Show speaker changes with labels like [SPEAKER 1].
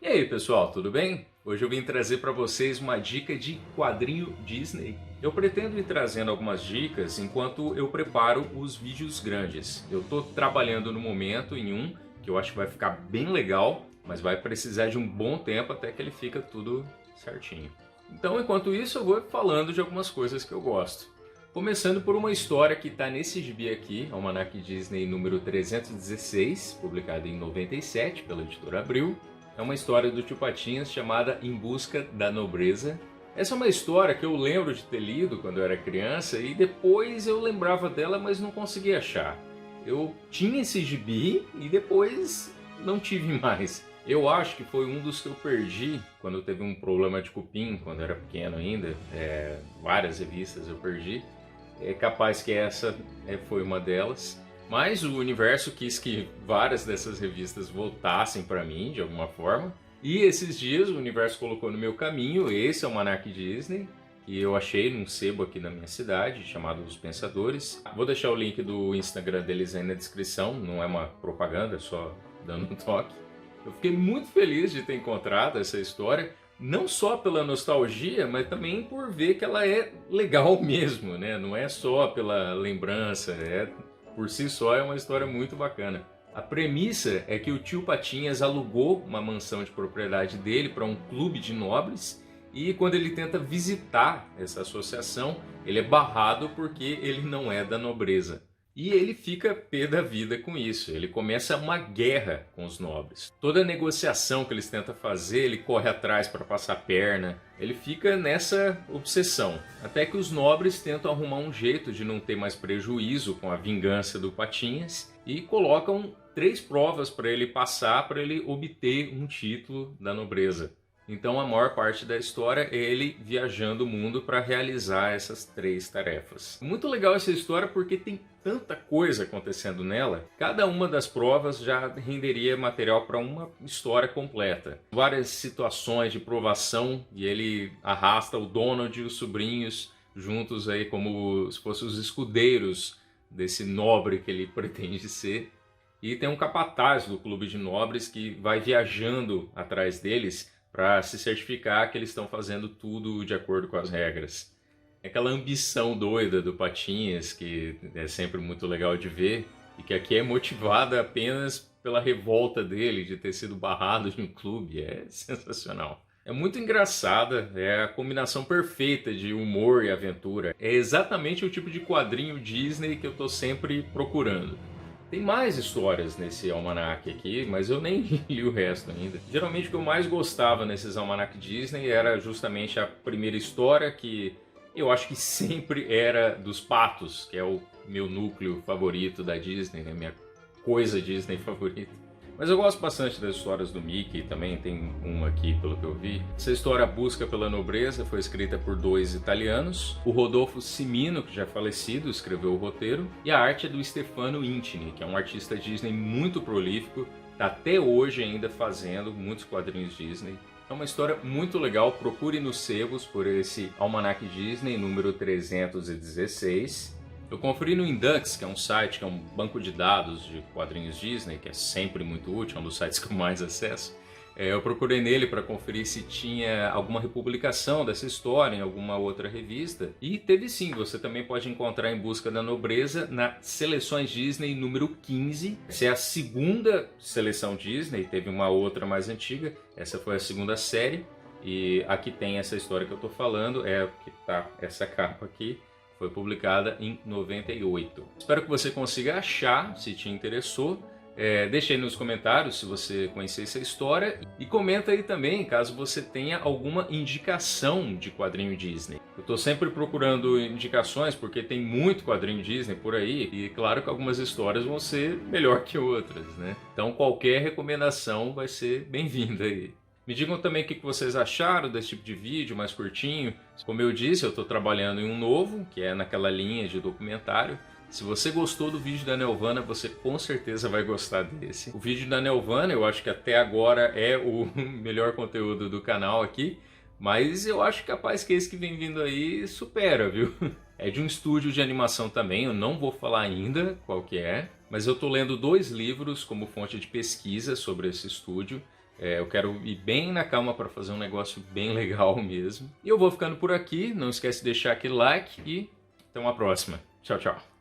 [SPEAKER 1] E aí pessoal, tudo bem? Hoje eu vim trazer para vocês uma dica de quadrinho Disney. Eu pretendo ir trazendo algumas dicas enquanto eu preparo os vídeos grandes. Eu estou trabalhando no momento em um que eu acho que vai ficar bem legal, mas vai precisar de um bom tempo até que ele fica tudo certinho. Então enquanto isso eu vou falando de algumas coisas que eu gosto. Começando por uma história que está nesse gibi aqui, Almanac Disney número 316, publicado em 97 pela editora Abril. É uma história do Tio Patinhas chamada Em Busca da Nobreza. Essa é uma história que eu lembro de ter lido quando eu era criança e depois eu lembrava dela, mas não conseguia achar. Eu tinha esse gibi e depois não tive mais. Eu acho que foi um dos que eu perdi quando eu teve um problema de cupim, quando eu era pequeno ainda. Várias revistas eu perdi. É capaz que essa foi uma delas. Mas o universo quis que várias dessas revistas voltassem para mim, de alguma forma. E esses dias o universo colocou no meu caminho esse Almanac Disney, que eu achei num sebo aqui na minha cidade, chamado Os Pensadores. Vou deixar o link do Instagram deles aí na descrição, não é uma propaganda, é só dando um toque. Eu fiquei muito feliz de ter encontrado essa história, não só pela nostalgia, mas também por ver que ela é legal mesmo, né? Não é só pela lembrança, por si só é uma história muito bacana. A premissa é que o Tio Patinhas alugou uma mansão de propriedade dele para um clube de nobres e quando ele tenta visitar essa associação, ele é barrado porque ele não é da nobreza. E ele fica pé da vida com isso, ele começa uma guerra com os nobres. Toda negociação que eles tentam fazer, ele corre atrás para passar a perna, ele fica nessa obsessão. Até que os nobres tentam arrumar um jeito de não ter mais prejuízo com a vingança do Patinhas e colocam 3 provas para ele passar para ele obter um título da nobreza. Então a maior parte da história é ele viajando o mundo para realizar essas 3 tarefas. Muito legal essa história porque tem tanta coisa acontecendo nela. Cada uma das provas já renderia material para uma história completa. Várias situações de provação e ele arrasta o Donald e os sobrinhos juntos aí como se fossem os escudeiros desse nobre que ele pretende ser. E tem um capataz do clube de nobres que vai viajando atrás deles para se certificar que eles estão fazendo tudo de acordo com as regras. Aquela ambição doida do Patinhas, que é sempre muito legal de ver, e que aqui é motivada apenas pela revolta dele de ter sido barrado de um clube, é sensacional. É muito engraçada, é a combinação perfeita de humor e aventura. É exatamente o tipo de quadrinho Disney que eu estou sempre procurando. Tem mais histórias nesse almanac aqui, mas eu nem li o resto ainda. Geralmente o que eu mais gostava nesses almanac Disney era justamente a primeira história, que eu acho que sempre era dos patos, que é o meu núcleo favorito da Disney, né? Minha coisa Disney favorita. Mas eu gosto bastante das histórias do Mickey, também tem uma aqui pelo que eu vi. Essa história Busca pela Nobreza foi escrita por 2 italianos. O Rodolfo Cimino, que já é falecido, escreveu o roteiro. E a arte é do Stefano Intini, que é um artista Disney muito prolífico. Está até hoje ainda fazendo muitos quadrinhos Disney. É uma história muito legal, procure nos sebos por esse Almanac Disney número 316. Eu conferi no Indux, que é um site, que é um banco de dados de quadrinhos Disney, que é sempre muito útil, é um dos sites que eu mais acesso. Eu procurei nele para conferir se tinha alguma republicação dessa história em alguma outra revista. E teve sim, você também pode encontrar Em Busca da Nobreza na Seleções Disney número 15. Essa é a segunda seleção Disney, teve uma outra mais antiga, essa foi a segunda série. E aqui tem essa história que eu estou falando, é que tá essa capa aqui. Foi publicada em 98. Espero que você consiga achar, se te interessou. Deixa aí nos comentários se você conhecer essa história. E comenta aí também, caso você tenha alguma indicação de quadrinho Disney. Eu estou sempre procurando indicações, porque tem muito quadrinho Disney por aí. E claro que algumas histórias vão ser melhor que outras, né? Então qualquer recomendação vai ser bem-vinda aí. Me digam também o que vocês acharam desse tipo de vídeo mais curtinho. Como eu disse, eu estou trabalhando em um novo, que é naquela linha de documentário. Se você gostou do vídeo da Nelvana, você com certeza vai gostar desse. O vídeo da Nelvana, eu acho que até agora é o melhor conteúdo do canal aqui. Mas eu acho capaz que esse que vem vindo aí supera, viu? É de um estúdio de animação também, eu não vou falar ainda qual que é. Mas eu estou lendo 2 livros como fonte de pesquisa sobre esse estúdio. Eu quero ir bem na calma para fazer um negócio bem legal mesmo. E eu vou ficando por aqui. Não esquece de deixar aquele like e até uma próxima. Tchau, tchau.